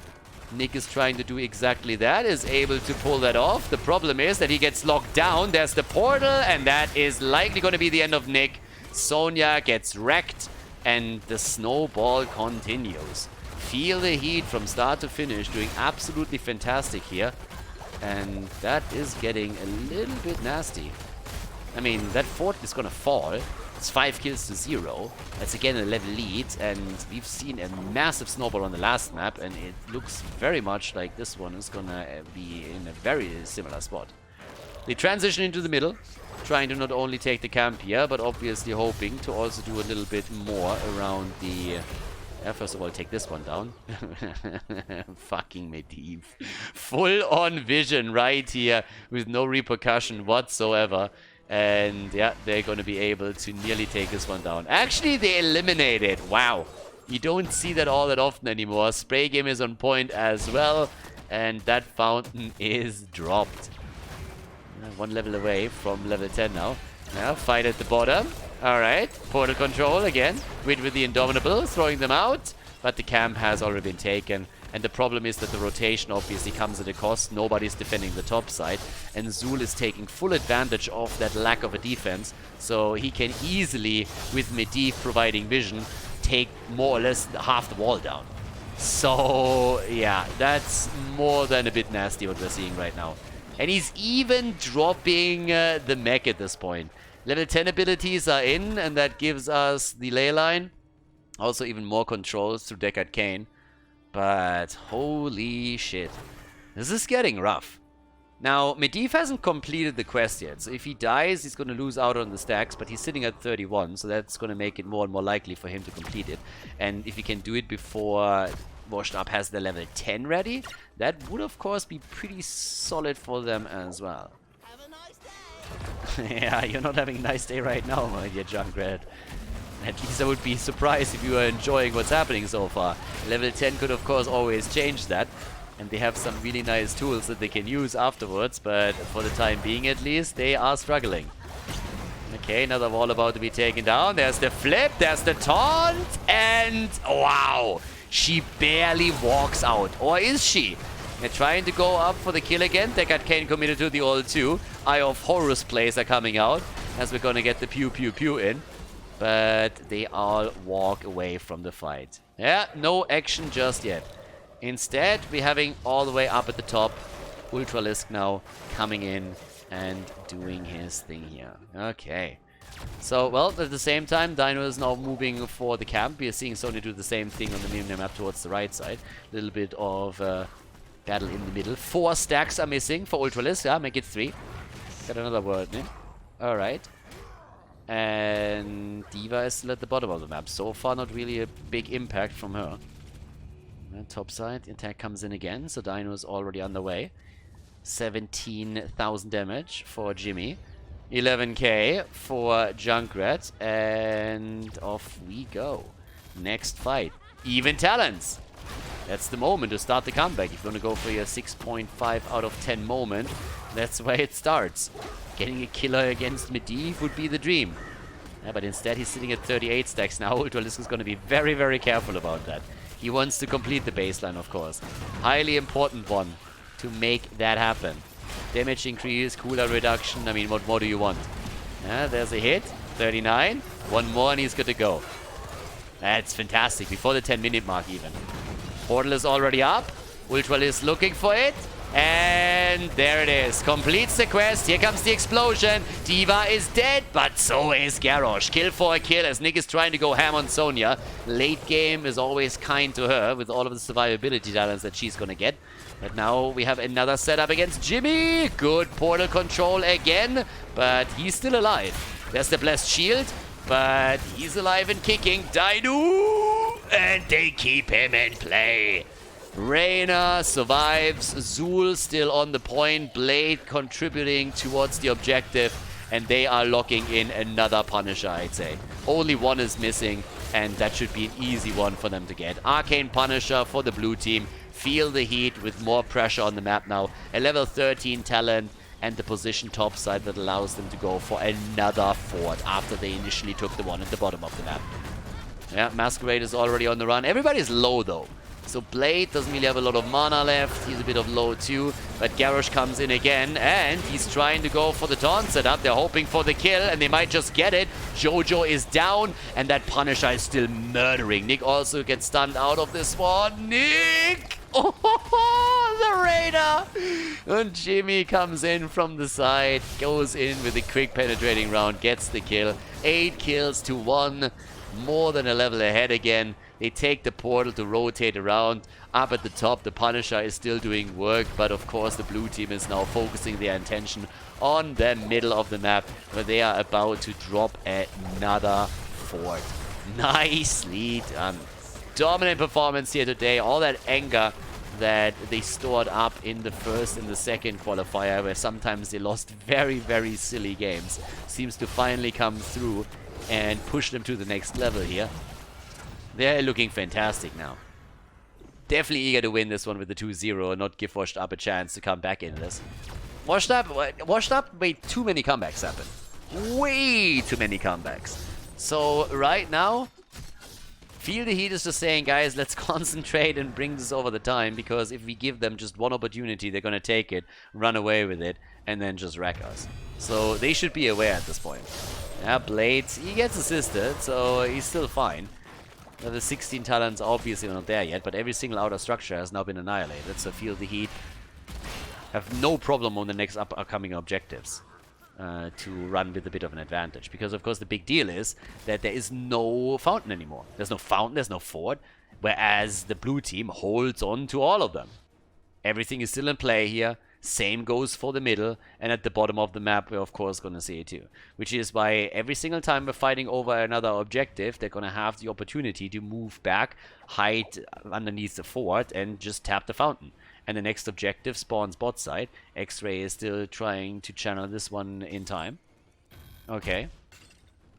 Nick is trying to do exactly that, is able to pull that off. The problem is that he gets locked down. There's the portal, and that is likely going to be the end of Nick. Sonya gets wrecked, and the snowball continues. Feel the heat from start to finish, doing absolutely fantastic here. And that is getting a little bit nasty. I mean, that fort is gonna fall. It's 5 kills to 0. That's again a level lead, and we've seen a massive snowball on the last map, and it looks very much like this one is gonna be in a very similar spot. They transition into the middle, trying to not only take the camp here, but obviously hoping to also do a little bit more around the... first of all, take this one down. Fucking Medivh. Full-on vision right here with no repercussion whatsoever. And yeah, they're going to be able to nearly take this one down. Actually, they eliminate it. Wow. You don't see that all that often anymore. Spray game is on point as well. And that fountain is dropped. 1 level away from level 10 now. Now, fight at the bottom. Alright, portal control again. With the Indomitable, throwing them out. But the camp has already been taken. And the problem is that the rotation obviously comes at a cost. Nobody's defending the top side. And Zul is taking full advantage of that lack of a defense. So he can easily, with Medivh providing vision, take more or less half the wall down. So, yeah, that's more than a bit nasty what we're seeing right now. And he's even dropping the mech at this point. Level 10 abilities are in, and that gives us the ley line. Also even more controls through Deckard Cain. But holy shit. This is getting rough. Now, Medivh hasn't completed the quest yet. So if he dies, he's going to lose out on the stacks. But he's sitting at 31, so that's going to make it more and more likely for him to complete it. And if he can do it before Washed Up has the level 10 ready, that would of course be pretty solid for them as well. Yeah, you're not having a nice day right now, my dear Junkrat. At least I would be surprised if you are enjoying what's happening so far. Level 10 could of course always change that. And they have some really nice tools that they can use afterwards, but for the time being at least, they are struggling. Okay, another wall about to be taken down. There's the flip, there's the taunt, and wow! She barely walks out. Or is she? They're trying to go up for the kill again. Deckard Cain committed to the ult too. Eye of Horus plays are coming out as we're gonna get the pew pew pew in. But they all walk away from the fight. Yeah, no action just yet. Instead, we're having all the way up at the top Ultralisk now coming in and doing his thing here. Okay. So, well, at the same time, Dino is now moving for the camp. We are seeing Sonya do the same thing on the mini map towards the right side. A little bit of battle in the middle. 4 stacks are missing for Ultralisk. Yeah, make it 3. Got another word in. Alright. And D.Va is still at the bottom of the map. So far, not really a big impact from her. And top side, attack comes in again. So Dino is already underway. 17,000 damage for Jimmy. 11k for Junkrat, and off we go. Next fight. Even talents. That's the moment to start the comeback. If you want to go for your 6.5 out of 10 moment, that's where it starts. Getting a killer against Medivh would be the dream. Yeah, but instead he's sitting at 38 stacks now. Ultralisk is going to be very, very careful about that. He wants to complete the baseline, of course. Highly important one to make that happen. Damage increase, cooldown reduction. I mean, what more do you want? Yeah, there's a hit. 39. One more and he's good to go. That's fantastic. Before the 10-minute mark even. Portal is already up. Ultralisk looking for it. And there it is. Completes the quest. Here comes the explosion. D.Va is dead, but so is Garrosh. Kill for a kill as Nick is trying to go ham on Sonya. Late game is always kind to her with all of the survivability talents that she's gonna get. But now we have another setup against Jimmy. Good portal control again, but he's still alive. There's the blessed shield, but he's alive and kicking. Dino! And they keep him in play. Reyna survives. Zul still on the point. Blade contributing towards the objective. And they are locking in another Punisher, I'd say. Only one is missing, and that should be an easy one for them to get. Arcane Punisher for the blue team. Feel the Heat with more pressure on the map now. A level 13 talent and the position topside that allows them to go for another fort after they initially took the one at the bottom of the map. Yeah, Masquerade is already on the run. Everybody's low though. So Blade doesn't really have a lot of mana left. He's a bit of low too. But Garrosh comes in again and he's trying to go for the taunt setup. They're hoping for the kill and they might just get it. Jojo is down and that Punisher is still murdering. Nick also gets stunned out of this one. Nick! Oh, the Raider! And Jimmy comes in from the side, goes in with a quick penetrating round, gets the kill. 8 kills to 1. More than a level ahead again. They take the portal to rotate around. Up at the top, the Punisher is still doing work, but of course the blue team is now focusing their attention on the middle of the map, where they are about to drop another fort. Nicely done. Dominant performance here today. All that anger that they stored up in the first and the second qualifier, where sometimes they lost very, very silly games, seems to finally come through and push them to the next level here. They're looking fantastic now. Definitely eager to win this one with the 2-0 and not give Washed Up a chance to come back into this. Washed Up made too many comebacks happen. Way too many comebacks. So right now, Feel the Heat is just saying, guys, let's concentrate and bring this over the time, because if we give them just one opportunity, they're going to take it, run away with it, and then just wreck us. So they should be aware at this point. Yeah, Blades, he gets assisted, so he's still fine. The 16 talents obviously not there yet, but every single outer structure has now been annihilated, so Feel the Heat have no problem on the next upcoming objectives to run with a bit of an advantage. Because of course the big deal is that there is no fountain anymore. There's no fountain, there's no fort, whereas the blue team holds on to all of them. Everything is still in play here. Same goes for the middle, and at the bottom of the map we're of course going to see it too. Which is why every single time we're fighting over another objective, they're going to have the opportunity to move back, hide underneath the fort, and just tap the fountain. And the next objective spawns bot side. X-Ray is still trying to channel this one in time. Okay.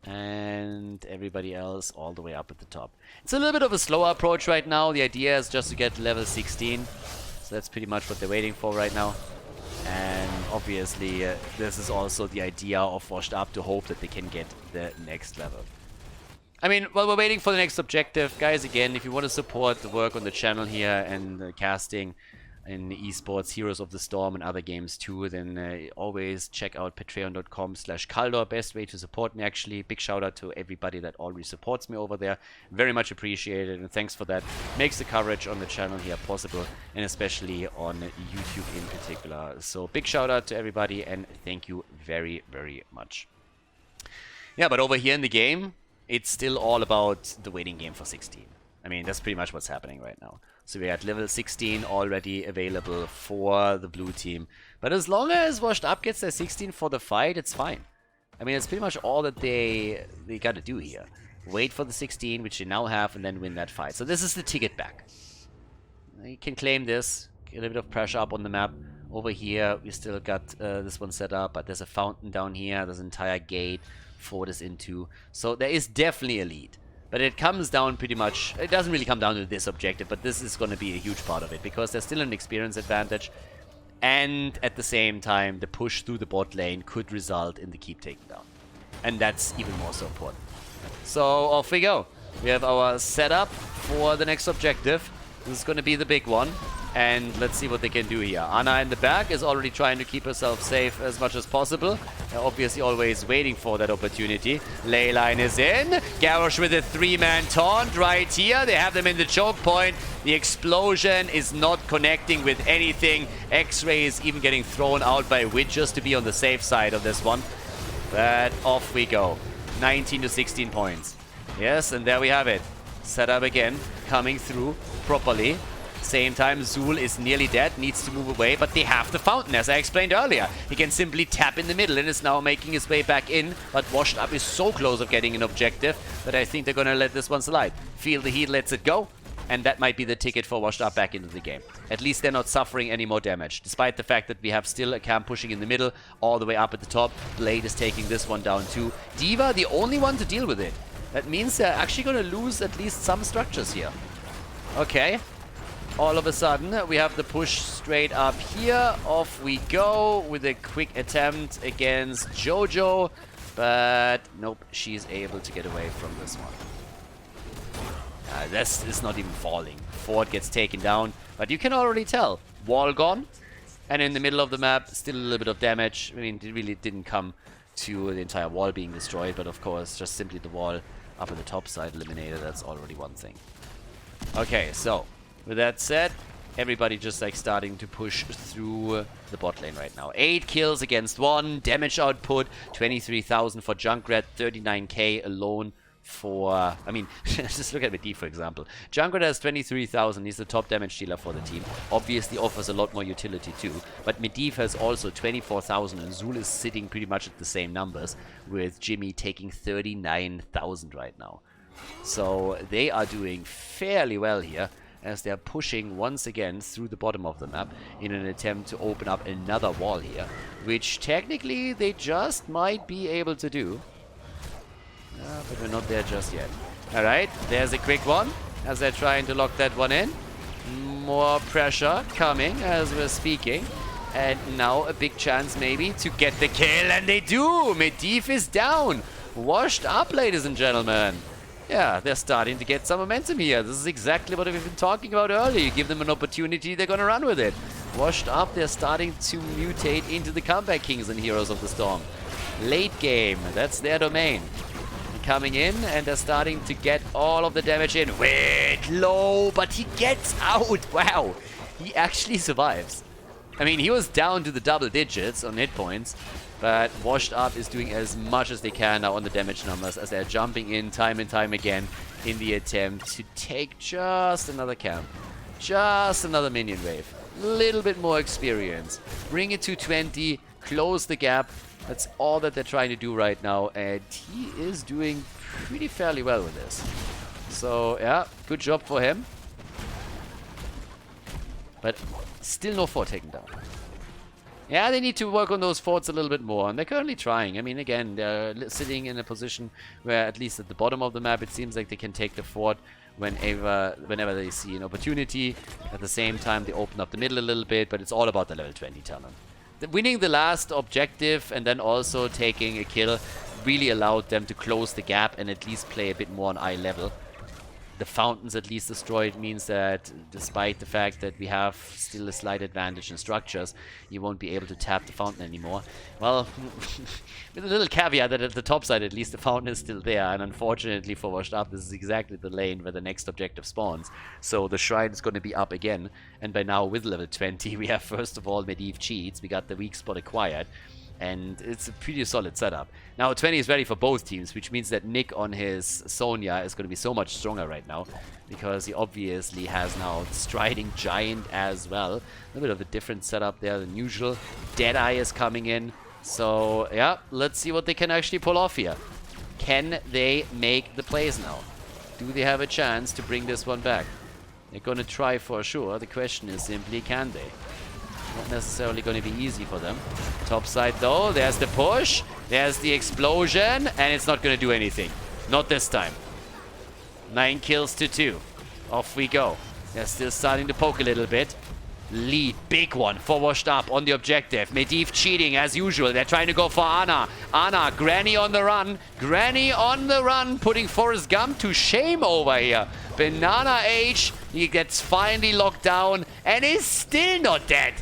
And everybody else all the way up at the top. It's a little bit of a slower approach right now. The idea is just to get level 16. So that's pretty much what they're waiting for right now. And obviously this is also the idea of Washed Up, to hope that they can get the next level. I mean, while we're waiting for the next objective, guys, again, if you want to support the work on the channel here and the casting in esports, Heroes of the Storm and other games too, then always check out patreon.com/Khaldor. Best way to support me, actually. Big shout out to everybody that already supports me over there. Very much appreciated, and thanks for that. Makes the coverage on the channel here possible, and especially on YouTube in particular. So big shout out to everybody, and thank you very, very much. Yeah, but over here in the game, it's still all about the waiting game for 16. I mean, that's pretty much what's happening right now. So we're at level 16 already available for the blue team. But as long as Washed Up gets their 16 for the fight, it's fine. I mean, it's pretty much all that they got to do here. Wait for the 16, which they now have, and then win that fight. So this is the ticket back. You can claim this. Get a little bit of pressure up on the map. Over here, we still got this one set up, but there's a fountain down here. There's an entire gate. Fort is into. So there is definitely a lead. But it comes down pretty much, it doesn't really come down to this objective, but this is going to be a huge part of it, because there's still an experience advantage, and at the same time the push through the bot lane could result in the keep taken down, and that's even more so important. So off we go. We have our setup for the next objective. This is going to be the big one, and let's see what they can do here. Ana in the back is already trying to keep herself safe as much as possible. They're obviously always waiting for that opportunity. Leyline is in. Garrosh with a 3-man taunt right here. They have them in the choke point. The explosion is not connecting with anything. X-Ray is even getting thrown out by Witch just to be on the safe side of this one. But off we go. 19 to 16 points. Yes, and there we have it. Set up again, coming through properly. Same time, Zul is nearly dead, needs to move away, but they have the fountain, as I explained earlier. He can simply tap in the middle and is now making his way back in, but Washed Up is so close of getting an objective that I think they're going to let this one slide. Feel the Heat lets it go, and that might be the ticket for Washed Up back into the game. At least they're not suffering any more damage, despite the fact that we have still a camp pushing in the middle, all the way up at the top. Blade is taking this one down too. D.Va, the only one to deal with it. That means they're actually going to lose at least some structures here. Okay. all of a sudden, we have the push straight up here. Off we go with a quick attempt against Jojo. But nope, she's able to get away from this one. This is not even falling. Fort gets taken down, but you can already tell. Wall gone, and in the middle of the map, still a little bit of damage. I mean, it really didn't come to the entire wall being destroyed, but of course, just simply the wall up on the top side eliminated. That's already one thing. Okay, so with that said, everybody just like starting to push through the bot lane right now. 8 kills against 1. Damage output 23,000 for Junkrat, 39k alone for... I mean, just look at Medivh, for example. Junkrat has 23,000. He's the top damage dealer for the team. Obviously offers a lot more utility too. But Medivh has also 24,000 and Zul is sitting pretty much at the same numbers, with Jimmy taking 39,000 right now. So they are doing fairly well here, as they're pushing once again through the bottom of the map in an attempt to open up another wall here, which technically they just might be able to do. But we're not there just yet. Alright, there's a quick one as they're trying to lock that one in. More pressure coming as we're speaking. And now a big chance maybe to get the kill, and they do! Medivh is down! Washed up, ladies and gentlemen. Yeah, they're starting to get some momentum here. This is exactly what we've been talking about earlier. You give them an opportunity, they're gonna run with it. Washed up, they're starting to mutate into the comeback kings and heroes of the storm. Late game, that's their domain. Coming in, and they're starting to get all of the damage in. Wait, low, but he gets out. Wow, he actually survives. I mean, he was down to the double digits on hit points, but Washed Up is doing as much as they can now on the damage numbers, as they're jumping in time and time again in the attempt to take just another camp, just another minion wave, little bit more experience, bring it to 20, close the gap. That's all that they're trying to do right now, and he is doing pretty fairly well with this. So yeah, good job for him. But still no fort taken down. Yeah, they need to work on those forts a little bit more, and they're currently trying. I mean, again, they're sitting in a position where, at least at the bottom of the map, it seems like they can take the fort whenever they see an opportunity. At the same time, they open up the middle a little bit, but it's all about the level 20 talent. Winning the last objective and then also taking a kill really allowed them to close the gap and at least play a bit more on eye level. The fountains at least destroyed means that despite the fact that we have still a slight advantage in structures, you won't be able to tap the fountain anymore. Well, with a little caveat that at the top side at least the fountain is still there, and unfortunately for Washed Up, this is exactly the lane where the next objective spawns. So the shrine is going to be up again, and by now with level 20 we have first of all Medivh cheats, we got the weak spot acquired, and it's a pretty solid setup. Now 20 is ready for both teams, which means that Nick on his Sonya is going to be so much stronger right now, because he obviously has now Striding Giant as well. A little bit of a different setup there than usual. Deadeye is coming in. So yeah, let's see what they can actually pull off here. Can they make the plays now? Do they have a chance to bring this one back? They're going to try for sure. The question is simply, can they? Not necessarily going to be easy for them. Top side though, there's the push, there's the explosion, and it's not going to do anything. Not this time. 9 kills to 2. Off we go. They're still starting to poke a little bit. Lead, big one for Washed Up on the objective. Medivh cheating as usual. They're trying to go for Ana. Ana, Granny on the run. Granny on the run, putting Forrest Gump to shame over here. Banana H, he gets finally locked down and is still not dead.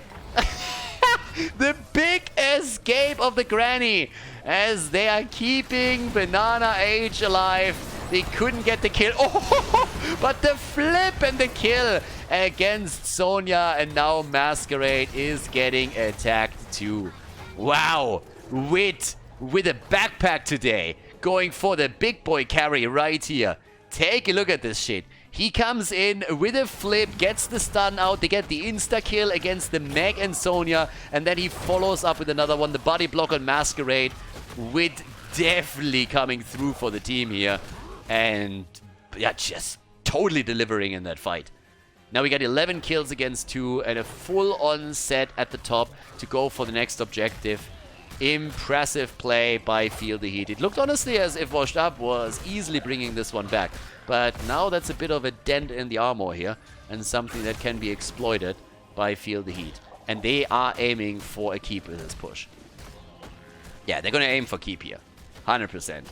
The big escape of the Granny, as they are keeping Banana H alive. They couldn't get the kill. Oh, but the flip and the kill against Sonya, and now Masquerade is getting attacked too. Wow, with a backpack today, going for the big boy carry right here. Take a look at this shit. He comes in with a flip, gets the stun out, they get the insta-kill against the Meg and Sonya, and then he follows up with another one, the body block on Masquerade, with definitely coming through for the team here. And yeah, just totally delivering in that fight. Now we got 11 kills against 2 and a full-on set at the top to go for the next objective. Impressive play by Feel the Heat. It looked honestly as if Washed Up was easily bringing this one back. But now that's a bit of a dent in the armor here. And something that can be exploited by Feel the Heat. And they are aiming for a keep with this push. Yeah, they're going to aim for keep here. 100%.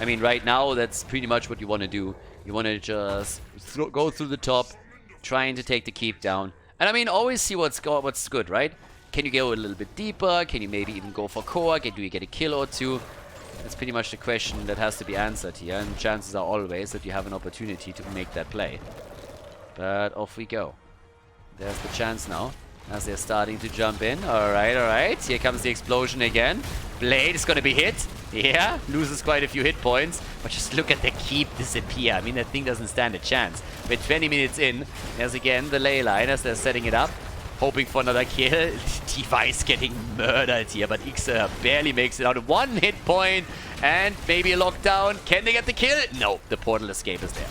I mean, right now, that's pretty much what you want to do. You want to just go through the top, trying to take the keep down. And I mean, always see what's good, right? Can you go a little bit deeper? Can you maybe even go for core? Do you get a kill or two? That's pretty much the question that has to be answered here. And chances are always that you have an opportunity to make that play. But off we go. There's the chance now, as they're starting to jump in. Alright, alright. Here comes the explosion again. Blade is going to be hit. Yeah, loses quite a few hit points. But just look at the keep disappear. I mean, that thing doesn't stand a chance. We're 20 minutes in. There's again the ley line as they're setting it up. Hoping for another kill. D.Va is getting murdered here, but Ixa barely makes it out. 1 hit point and maybe a lockdown. Can they get the kill? No, the portal escape is there.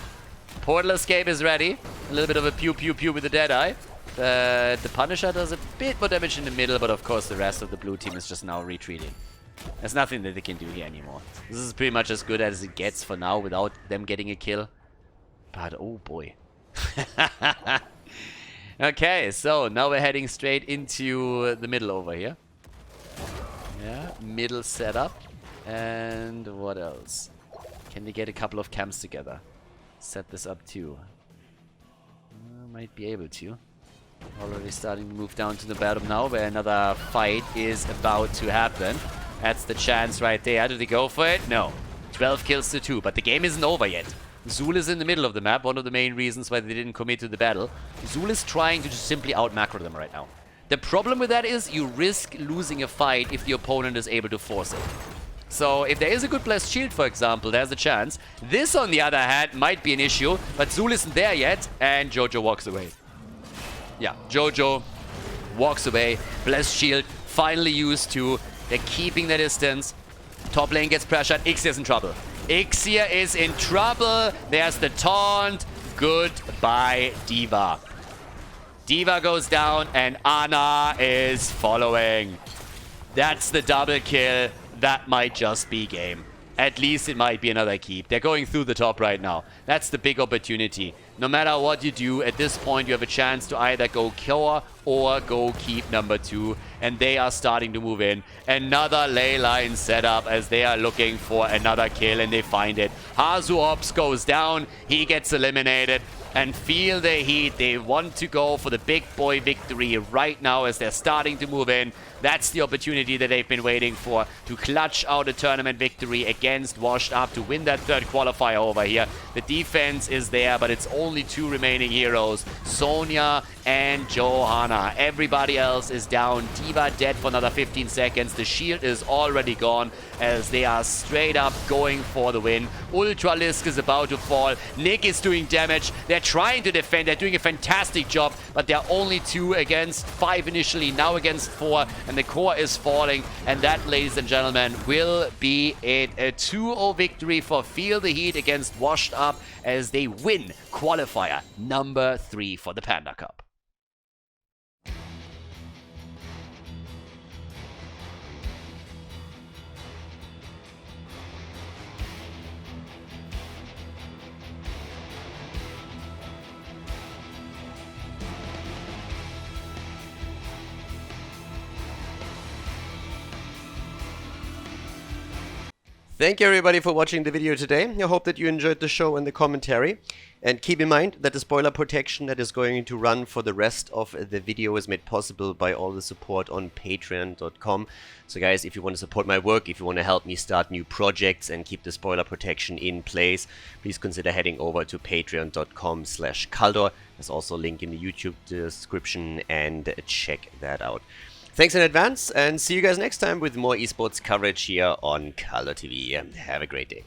Portal escape is ready. A little bit of a pew pew pew with the Deadeye. The Punisher does a bit more damage in the middle, but of course the rest of the blue team is just now retreating. There's nothing that they can do here anymore. This is pretty much as good as it gets for now without them getting a kill. But oh boy. Okay, so now we're heading straight into the middle over here. Yeah, middle setup. And what else? Can they get a couple of camps together? Set this up too. Might be able to. Already starting to move down to the bottom now, where another fight is about to happen. That's the chance right there. Do they go for it? No. 12 kills to 2, but the game isn't over yet. Zul is in the middle of the map, one of the main reasons why they didn't commit to the battle. Zul is trying to just simply out-macro them right now. The problem with that is you risk losing a fight if the opponent is able to force it. So if there is a good blessed shield, for example, there's a chance. This, on the other hand, might be an issue, but Zul isn't there yet, and Jojo walks away. Yeah, Jojo walks away. Blessed shield finally used to. They're keeping the distance. Top lane gets pressured. Ixia is in trouble. Ixia is in trouble. There's the taunt. Goodbye, D.Va. D.Va goes down, and Ana is following. That's the double kill. That might just be game. At least it might be another keep. They're going through the top right now. That's the big opportunity. No matter what you do, at this point you have a chance to either go core or go keep number 2. And they are starting to move in. Another ley line setup as they are looking for another kill, and they find it. Hazu Ops goes down. He gets eliminated. And Feel the Heat. They want to go for the big boy victory right now as they're starting to move in. That's the opportunity that they've been waiting for, to clutch out a tournament victory against Washed Up, to win that third qualifier over here. The defense is there, but it's only 2 remaining heroes, Sonya and Johanna. Everybody else is down. D.Va dead for another 15 seconds. The shield is already gone as they are straight up going for the win. Ultralisk is about to fall. Nick is doing damage. They're trying to defend. They're doing a fantastic job, but they're only 2 against 5 initially, now against 4, and the core is falling. And that, ladies and gentlemen, will be it. A 2-0 victory for Feel the Heat against Washed Up as they win qualifier number 3 for the Panda Cup. Thank you everybody for watching the video today. I hope that you enjoyed the show and the commentary. And keep in mind that the spoiler protection that is going to run for the rest of the video is made possible by all the support on patreon.com. So guys, if you want to support my work, if you want to help me start new projects and keep the spoiler protection in place, please consider heading over to patreon.com/Khaldor. There's also a link in the YouTube description, and check that out. Thanks in advance, and see you guys next time with more esports coverage here on Khaldor TV. Have a great day.